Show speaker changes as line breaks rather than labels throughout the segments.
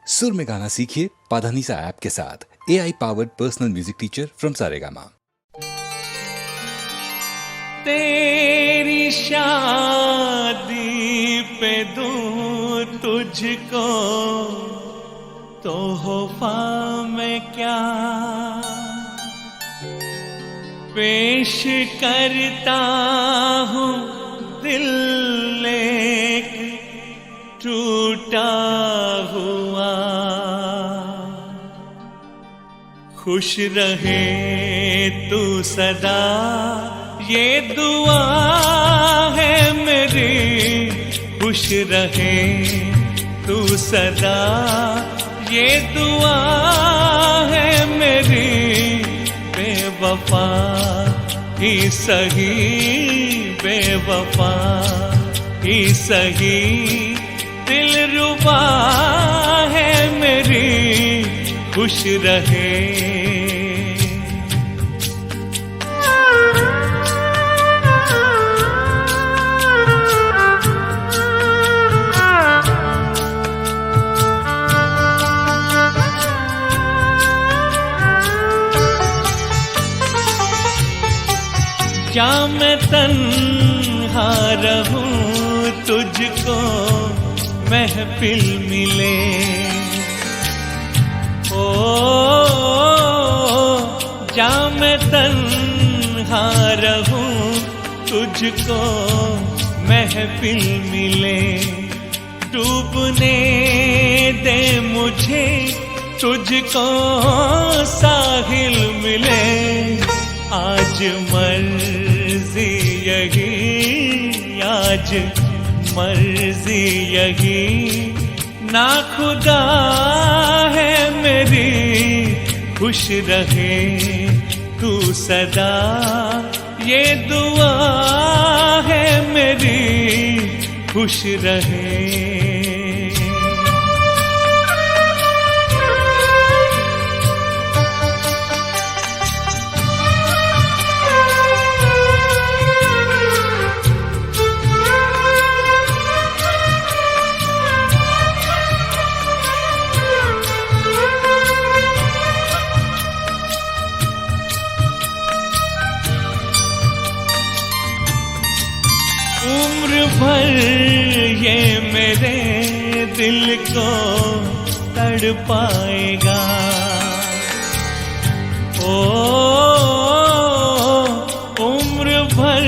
सुर में गाना सीखिए पाधानीसा ऐप के साथ। AI powered personal music teacher from Saregama.
तेरी शादी पे दूं तुझको तोहफा में क्या पेश करता हूँ, दिल एक टूटा हुआ। खुश रहे तू सदा, ये दुआ है मेरी। खुश रहे तू सदा, ये दुआ है मेरी। बेवफा ही सही, बेवफा ही सही, दिलरुबा है मेरी। खुश रहे। क्या मैं तन्हा रहूं, तुझको महफिल मिले। ओ क्या मैं तन्हा रहूं, तुझको महफिल मिले। डूबने दे मुझे, तुझको साहिल मिले। आज मर्जी यही, आज मर्जी यही, ना खुदा है मेरी। खुश रहे तू सदा, ये दुआ है मेरी। खुश रहे। उम्र भर ये मेरे दिल को तड़पाएगा। ओ उम्र भर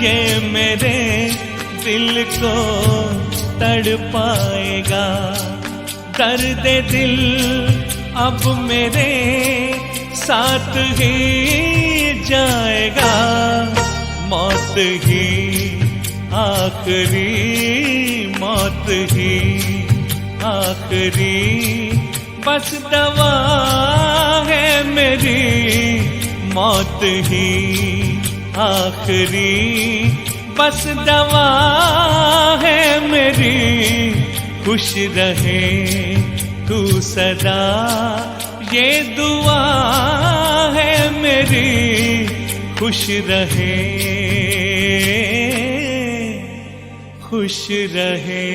ये मेरे दिल को तड़पाएगा। दर्द दिल अब मेरे साथ ही जाएगा। मौत ही आखिरी, मौत ही आखिरी, बस दवा है मेरी। मौत ही आखिरी, बस दवा है मेरी। खुश रहे तू सदा, ये दुआ है मेरी। खुश रहे, खुश रहे।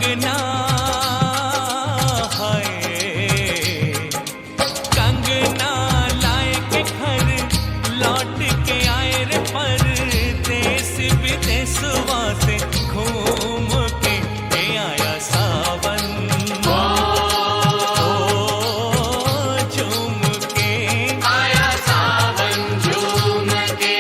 कंगना है, कंगना लाए के घर लौट के आए रे परदेस विदेशवा से घूम के आया सावन झूम के आया सावन झूम के।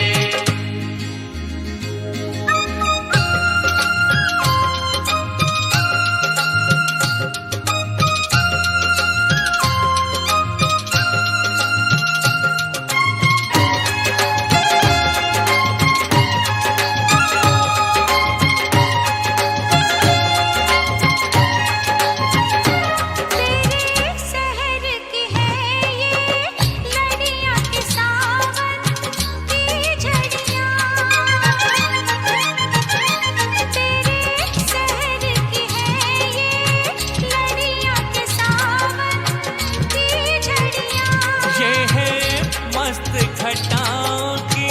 घटाओं की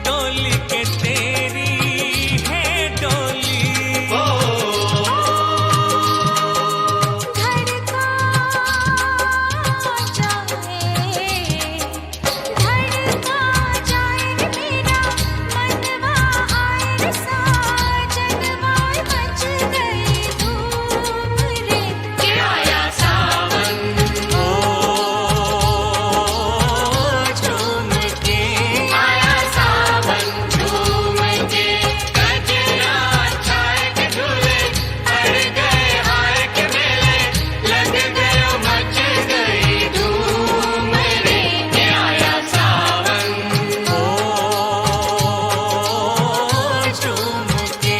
डोली के तेरी है डोली,
धड़का जाए मेरा मनवा आए साजनवा मच गई धूम रे के आया सावन
झूम के आया सावन झूम के। कजरा छाए के झूले पड़ गए हाय के मेले, लग गए मच गई धूम रे के आया सावन झूम के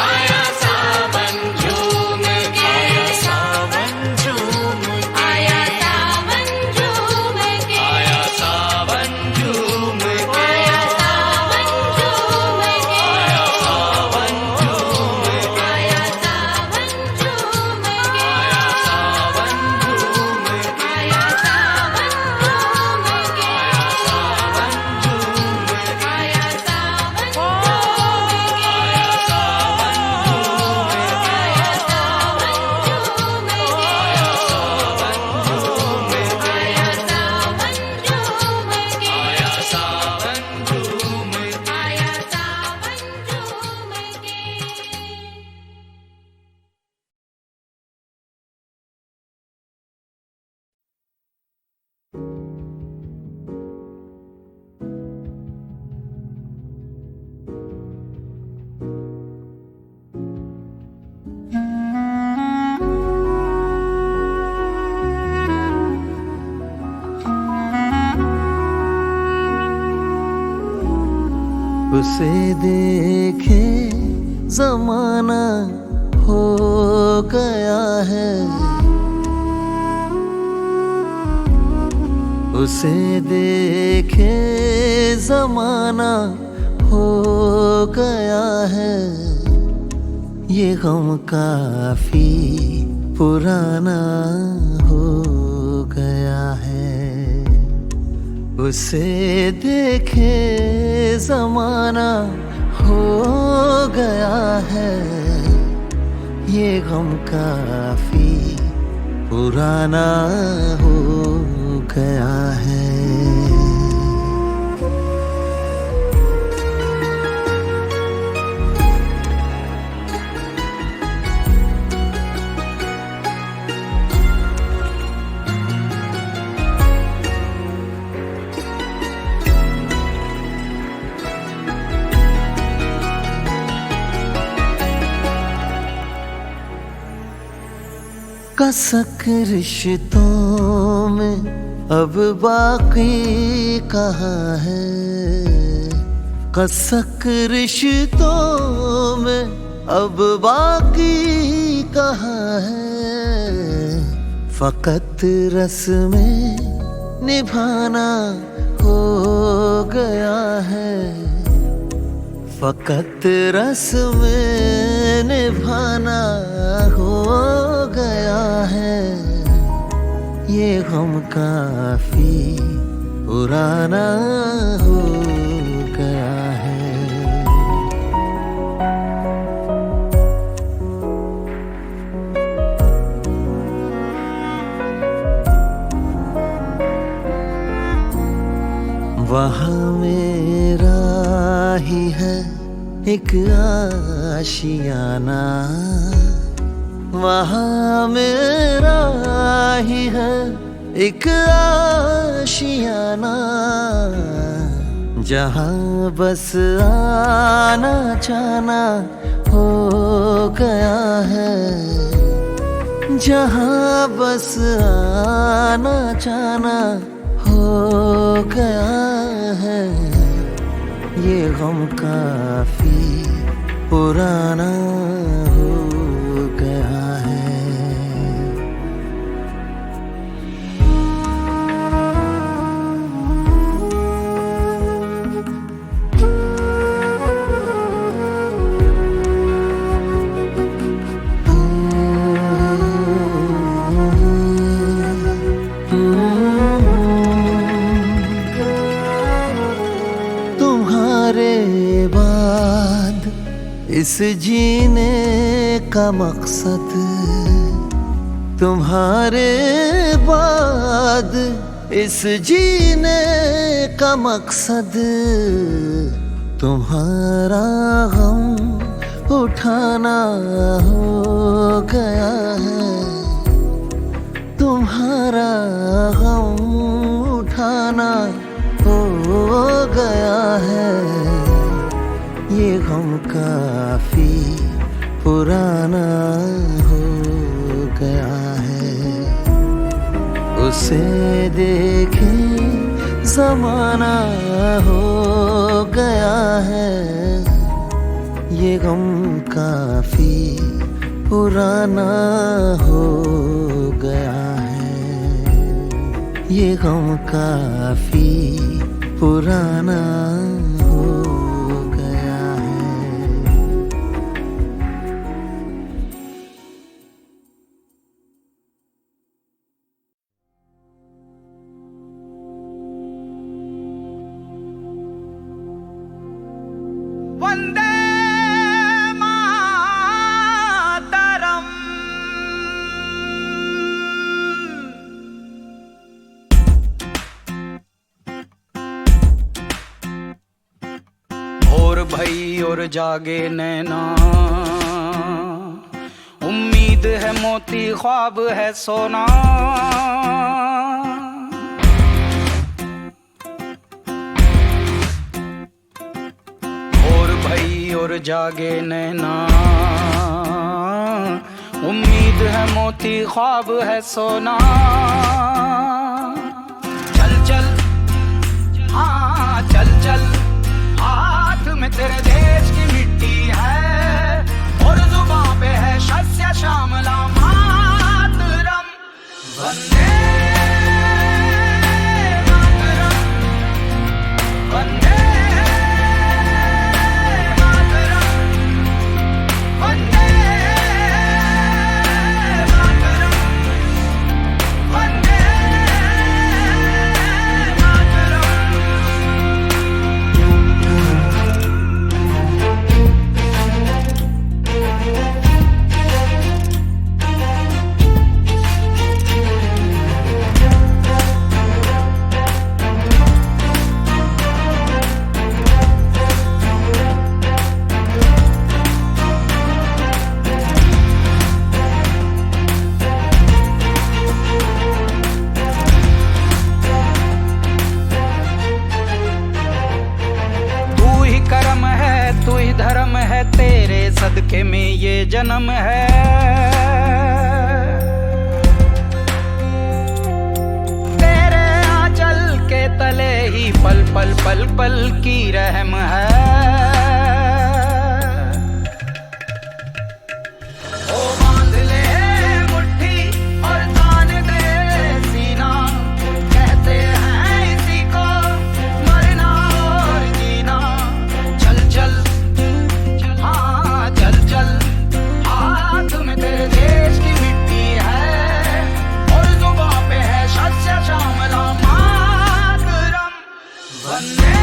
आया सावन झूम के आया सावन झूम
आया सावन झूम के
आया सावन झूम के
आया सावन झूम के
आया सावन झूम के
आया सावन झूम के
आया सावन झूम के
आया सावन झूम के
आया सावन झूम के
आया सावन झूम के
आया सावन झूम के
आया सावन झूम के
आया सावन झूम के
आया सावन झूम के
आया सावन झूम के।
आया सावन झूम के।
उसे देखे जमाना हो गया है, उसे देखे जमाना हो गया है। ये गम काफी पुराना हो गया है। उसे देखे जमाना हो गया है। ये गम काफी पुराना हो गया है। कसक रिश्तों में अब बाकी कहाँ है, कसक रिश्तों में अब बाकी कहाँ है। फकत रस्में निभाना हो गया है, फकत रस्में निभाना हो गया है। ये गम काफी पुराना हो गया है। वहाँ मेरा ही है एक आशियाना, वहाँ मेरा ही है एक आशियाना, जहाँ बस आना जाना हो गया है, जहाँ बस आना जाना हो गया है। ये गम काफी पुराना हो गया है। तुम्हारे बाद इस जीने का मकसद, तुम्हारे बाद इस जीने का मकसद, तुम्हारा गम उठाना हो गया है, तुम्हारा गम उठाना हो गया है। ये गम काफी पुराना हो गया है। उसे देखे जमाना हो गया है। ये गम काफी पुराना हो गया है। ये गम काफी पुराना हो गया है।
वंदे मातरम। और भई और जागे नैना, उम्मीद है मोती ख्वाब है सोना। और भई और जागे नैना, उम्मीद है मोती ख्वाब है सोना। चल चल हाँ चल चल, हाथ में तेरे देश की मिट्टी है, और जुबां पे है शस्य श्यामला मातरम। वंदे मातरम, वंदे मातरम, वंदे मातरम, वंदे मातरम। तू ही धर्म है, तेरे सदके में ये जन्म है। तेरे आंचल के तले ही पल पल पल पल की रहम है। ओ बांध ले मुट्ठी और तान दे सीना, कहते हैं इसी को मरना और जीना। चल चल हाँ चल चल, हाथ में तेरे देश की मिट्टी है, और जुबां पे है शस्य श्यामला मातरम। वंदे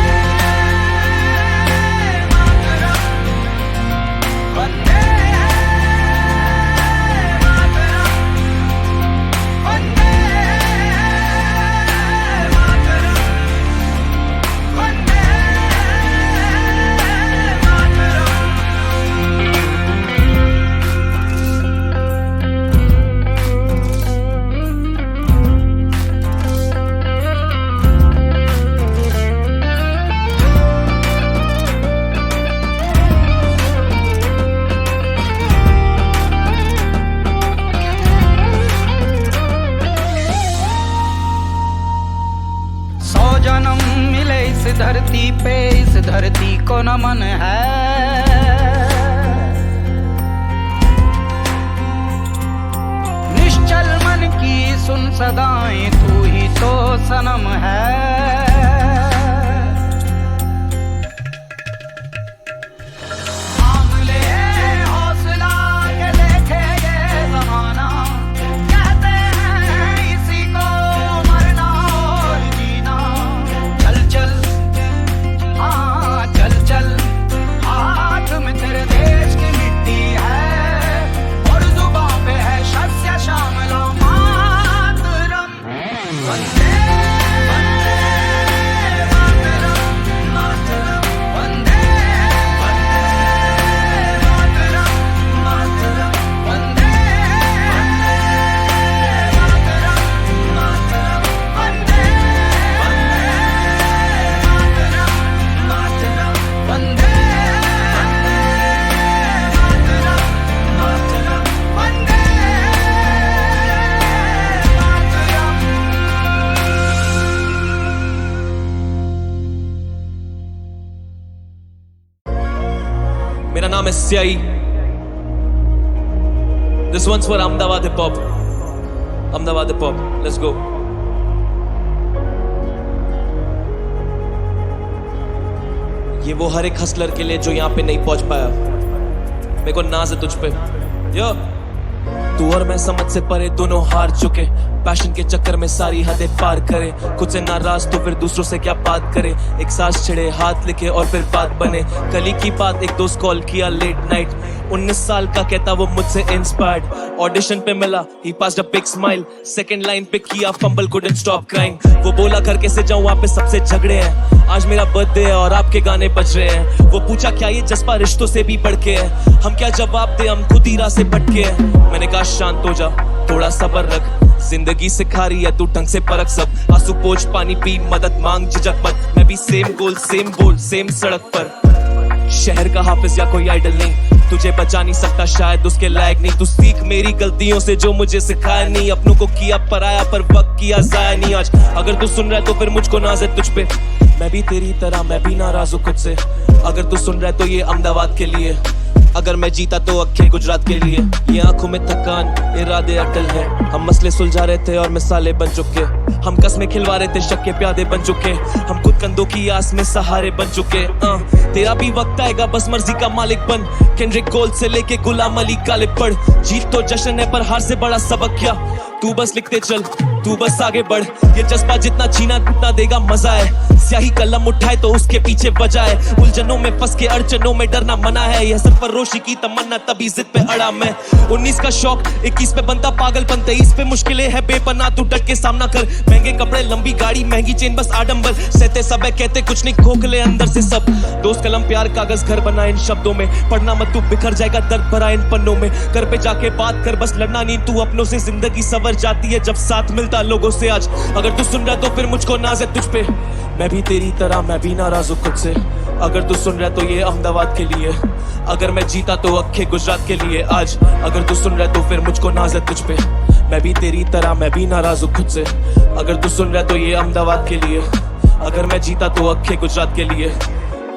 पे इस धरती को नमन है। निश्चल मन की सुन सदाएं, तू ही तो सनम है।
मेरा नाम है स्याही। This one's for Ahmedabad hip hop. Ahmedabad hip hop. Let's go. ये वो हर एक हसलर के लिए जो यहाँ पे नहीं पहुंच पाया। मेरे को नाज है तुझ पे। यो तू और मैं समझ से परे दोनों हार चुके। पैशन के चक्कर में सारी हदें पार करे। खुद से नाराज तो फिर दूसरों से क्या बात करे। एक सांस छिड़े हाथ लिखे और फिर बात बने। कल की बात एक दोस्त कॉल किया लेट नाइट। 19 साल का कहता वो मुझसे इंस्पायर्ड। ऑडिशन पे मिला he passed a big smile. Second line पे किया फंबल couldn't stop crying। वो बोला घर कैसे जाऊं वहाँ पे सबसे झगड़े हैं। आज मेरा बर्थडे है और आपके गाने बज रहे हैं। वो पूछा क्या ये जज्बा रिश्तों से भी बढ़ के है। हम क्या जवाब दे, हम खुद ही राह से भटके हैं। मैंने कहा शांत हो जा, थोड़ा सब्र रख। जिंदगी सिखा रही है तू ढंग से परख सब। आंसू पोंछ पानी पी मदद मांग झिझक मत। मैं भी सेम गोल सेम बोल सेम सड़क पर। शहर का हाफिज या कोई आइडल नहीं। तुझे बचा नहीं सकता शायद उसके लायक नहीं। तू सीख मेरी गलतियों से जो मुझे सिखाया नहीं। अपनों को किया पराया पर वक्त किया जाया नहीं। आज अगर तू सुन रहा है तो फिर मुझको नाज है तुझ पे। मैं भी तेरी तरह मैं भी नाराज हूँ खुद से। अगर तू सुन रहा है तो ये अहमदाबाद के लिए। अगर मैं जीता तो अखिल गुजरात के लिए। ये आंखों में थकान इरादे अटल है। हम मसले सुलझा रहे थे और मिसालें बन चुके। हम कस्में खिलवा रहे थे शक के प्यादे बन चुके। हम खुद कंधों की आस में सहारे बन चुके। तेरा भी वक्त आएगा बस मर्जी का मालिक बन। केंड्रिक गोल्ड से लेके गुलाम अली काले पढ़। जीत तो जश्न है पर हार से बड़ा सबक क्या। तू बस लिखते चल तू बस आगे बढ़। ये जज्बा जितना जीना उतना देगा मजा है। स्याही कलम उठाए तो उसके पीछे वजह है। उलझनों में फंस के अड़चनों में डरना मना है। यह सरफरोशी की तमन्ना तभी जिद पे अड़ा मैं। 19 का शौक 21 पे बनता पागलपन। 23 पे मुश्किलें है बेपनाह तू डट के सामना कर। महंगे कपड़े लंबी गाड़ी महंगी चेन बस आडंबर। सहते सब है कहते कुछ नहीं खोखले अंदर से सब। दोस्त कलम प्यार कागज घर बना इन शब्दों में। पढ़ना मत तू बिखर जाएगा दर्द भरा इन पन्नों में। घर पे जाके बात कर बस लड़ना नहीं तू अपनों से। जिंदगी सवर जाती है जब साथ मिलता लोगों से। आज अगर तू सुन रहा तो फिर मुझको नाज है तुझ पे। मैं भी तेरी तरह मैं भी नाराज हूँ खुद से। अगर तू सुन रहा तो ये अहमदाबाद के लिए। अगर मैं जीता तो अखे गुजरात के लिए। आज अगर तू सुन रहा तो फिर मुझको नाज है तुझ पे। मैं भी तेरी तरह मैं भी नाराज हूँ खुद से। अगर तू सुन रहा तो ये अहमदाबाद के लिए। अगर मैं जीता तो अखे गुजरात के लिए।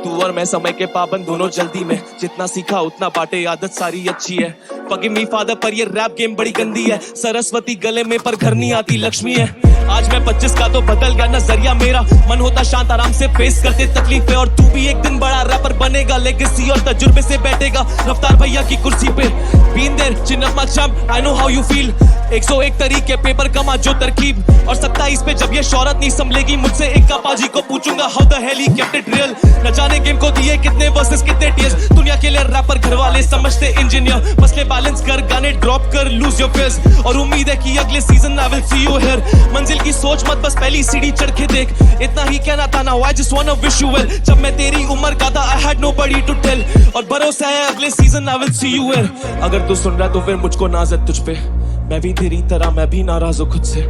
तू और मैं समय के पाबंद दोनों जल्दी में। जितना सीखा उतना बाटे आदत सारी अच्छी है। Forgive me father पर ये रैप गेम बड़ी गंदी है। सरस्वती गले में पर घर नहीं आती लक्ष्मी है। आज मैं 25 का तो बदल गया नजरिया मेरा। मन होता शांत आराम से फेस करते तकलीफें। और तू भी एक दिन बड़ा रैपर बनेगा। लेगेसी और तजुर्बे से बैठेगा रफ्तार भैया की कुर्सी पे। Been there, chin up my champ, I know how you feel। 101 तरीके पेपर कमा जो तरकीब। और 27 पे जब ये शौहरत नहीं संभलेगी मुझसे एक का पाजी को पूछूंगा how the hell he kept it real। न जाने गेम को दिए कितने वर्सेस कितने टीयर्स। दुनिया के लिए रैपर घर वाले समझते इंजीनियर। मसले बैलेंस कर गाने ड्रॉप कर लूज योर फेस। और उम्मीद है कि अगले season I will see you here. मंजिल की सोच मत बस पहली सीढ़ी चढ़ के देख। इतना ही कहना था ना I just wanna wish you well. जब मैं तेरी उम्र का था I had nobody to tell. और भरोसा है अगले season I will see you here. अगर तू सुन रहा तो फिर मुझको नाज है तुझ पे। मैं भी तेरी तरह मैं भी नाराज हूँ खुद से।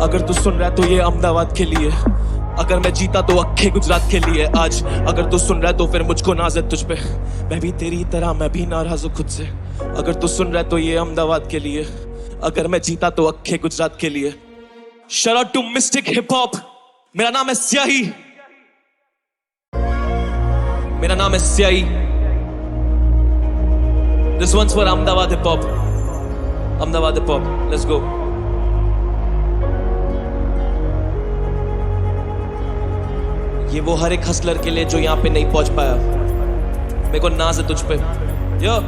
अगर तू सुन रहा तो ये अहमदाबाद के लिए। अगर मैं जीता तो अखे गुजरात के लिए। आज अगर तू सुन रहा है तो फिर मुझको नाज है तुझ पे। मैं भी तेरी तरह मैं भी नाराज हूँ खुद से। अगर तू सुन रहा है तो ये अहमदाबाद के लिए। अगर मैं जीता तो अखे गुजरात के लिए। Shout out to Mystic Hip Hop। मेरा नाम है स्याही। मेरा नाम है स्याही. This one's for Ahmedabad hip hop. Ahmedabad hip hop. Let's go. ये वो हर एक हसलर के लिए जो यहाँ पे नहीं पहुंच पाया. मेरे को नाज है तुझ पे. यो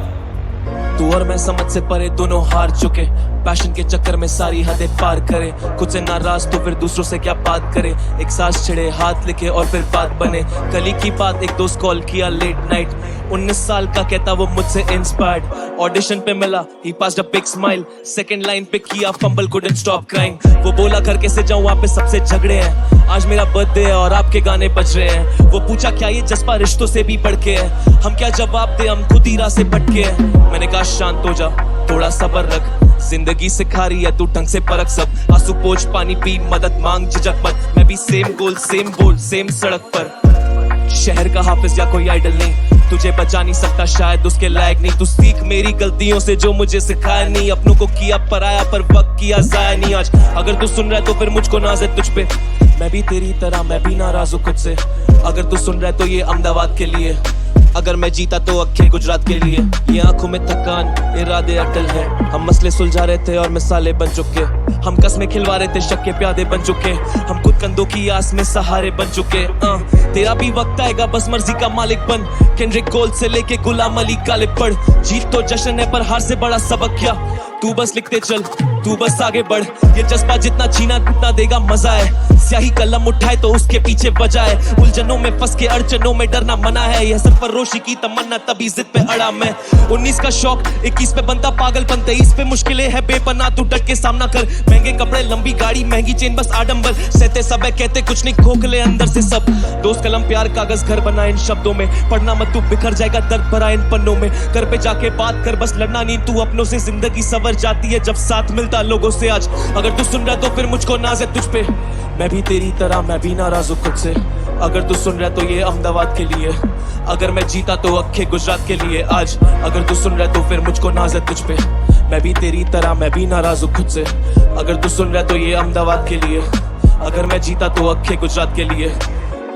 तू और मैं समझ से परे दोनों हार चुके. पैशन के चक्कर में सारी हदें पार करे. खुद से नाराज तो फिर दूसरों से क्या बात करे. एक सांस छिड़े हाथ लिखे और फिर बात बने. कली की बात एक दोस्त कॉल किया लेट नाइट. 19 साल का कहता वो मुझसे इंस्पायर्ड. ऑडिशन पे मिला he passed a big smile. Second line पे किया फंबल कुडंट स्टॉप क्राइंग. वो बोला घर कैसे जाऊं वहां पे सबसे झगड़े हैं. आज मेरा बर्थडे है और आपके गाने बज रहे हैं. वो पूछा क्या ये जज्बा रिश्तों से भी बढ़ के है. हम क्या जवाब दे हम खुद ही राह से भटके हैं. मैंने कहा शांत हो जा थोड़ा सब्र रख. जिंदगी सिखा रही है तू ढंग से परख सब. आंसू पोंछ पानी पी मदद मांग झिझक मत. मैं भी सेम गोल सेम बोल सेम सड़क पर. शहर का हाफिज या कोई आइडल नहीं. तुझे बचा नहीं सकता शायद उसके लायक नहीं. तू सीख मेरी गलतियों से जो मुझे सिखाया नहीं. अपनों को किया पराया पर वक्त किया जाया नहीं. आज अगर तू सुन रहा है तो फिर मुझको नाज है तुझ पे. मैं भी तेरी तरह मैं भी नाराज हूँ खुद से. अगर तू सुन रहा है तो ये अहमदाबाद के लिए. अगर मैं जीता तो अखिल गुजरात के लिए. ये आंखों में थकान इरादे अटल है. हम मसले सुलझा रहे थे और मिसाले बन चुके. हम कस्में खिलवा रहे थे शक के प्यादे बन चुके. हम खुद कंधों की आस में सहारे बन चुके. तेरा भी वक्त आएगा बस मर्जी का मालिक बन. केंड्रिक कोल से लेके गुलाम अली काले पढ़. जीत तो जश्न है पर हार से बड़ा सबक क्या. तू बस लिखते चल तू बस आगे बढ़. ये जज्बा जितना छीना उतना देगा मजा है. स्याही कलम उठाए तो उसके पीछे बजाए. उलझनों में फंस के अड़चनों में डरना मना है. यह सरफरोशी की तमन्ना तभी जिद पे अड़ा मैं. 19 का शौक 21 पे बनता पागलपन. 23 पे मुश्किलें है बेपनाह तू डट के सामना कर. महंगे कपड़े लंबी गाड़ी महंगी चेन बस आडंबर. सहते सब है कहते कुछ नहीं खोखले अंदर से सब. दोस्त कलम प्यार कागज घर बना इन शब्दों में. पढ़ना मत तू बिखर जाएगा दर्द भरा इन पन्नों में. घर पे जाके बात कर बस लड़ना नहीं तू अपनों से. जिंदगी सवर जाती है जब साथ मिलता लोगों से. आज अगर तू सुन रहा तो फिर मुझको नाज है तुझ पे. मैं भी तेरी तरह मैं भी नाराज हूँ खुद से. अगर तू सुन रहा तो ये अहमदाबाद के लिए. अगर मैं जीता तो अखे गुजरात के लिए. आज अगर तू सुन रहा तो फिर मुझको नाज है तुझ पे. मैं भी तेरी तरह मैं भी नाराज हूँ खुद से. अगर तू सुन रहा तो ये अहमदाबाद के लिए. अगर मैं जीता तो अखे गुजरात के लिए.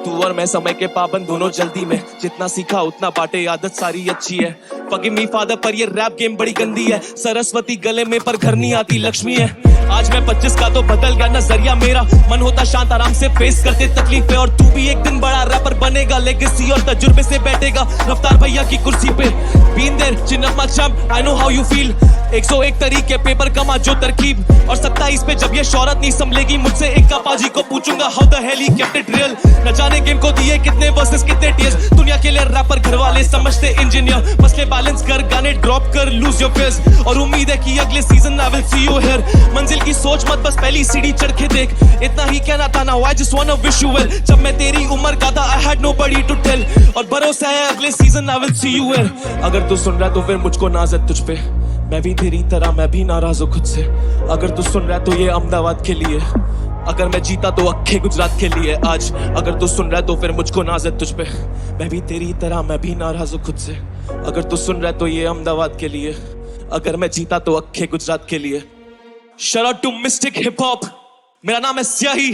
तू और मैं समय के पाबंद दोनों जल्दी में. जितना सीखा उतना बाटे आदत सारी अच्छी है. फॉरगिव मी फादर पर ये रैप गेम बड़ी गंदी है. सरस्वती गले में पर घर नहीं आती लक्ष्मी है. आज मैं 25 का तो बदल गया नजरिया मेरा. मन होता शांत आराम से फेस करते तकलीफें. और तू भी एक दिन बड़ा रैपर बनेगा. लेगेसी और तजुर्बे से बैठेगा रफ्तार भैया की कुर्सी पे. Been there chin up my champ I know how you feel. 101 तरीके पेपर कमा जो तरकीब. और 27 पे जब ये शौहरत नहीं संभलेगी मुझसे एक का पाजी को पूछूंगा how the hell he kept it real. न जाने गेम को दिए कितने वर्सेस कितने टीयर्स. दुनिया के लिए रैपर घर वाले समझते इंजीनियर. मसले बैलेंस कर गाने ड्रॉप कर लूज योर फेस. और उम्मीद है कि अगले season I will see you here. मंजिल की सोच मत बस पहली सीढ़ी चढ़ के देख. इतना ही कहना था ना I just want to wish you well. जब मैं तेरी उम्र का था I had nobody to tell. और भरोसा है अगले season I will see you here. अगर तू सुन रहा तो फिर मुझको नाज है तुझ पे. मैं भी तेरी तरह मैं भी नाराज हूँ खुद से. अगर तू सुन रहा तो ये अहमदाबाद के लिए. अगर मैं जीता तो अखे गुजरात के लिए. आज अगर तू सुन रहा है तो फिर मुझको नाज है तुझ पे. मैं भी तेरी तरह मैं भी नाराज हूँ खुद से. अगर तू सुन रहा है तो ये अहमदाबाद के लिए. अगर मैं जीता तो अखे गुजरात के लिए. Shout out to Mystic Hip Hop. मेरा नाम है स्याही.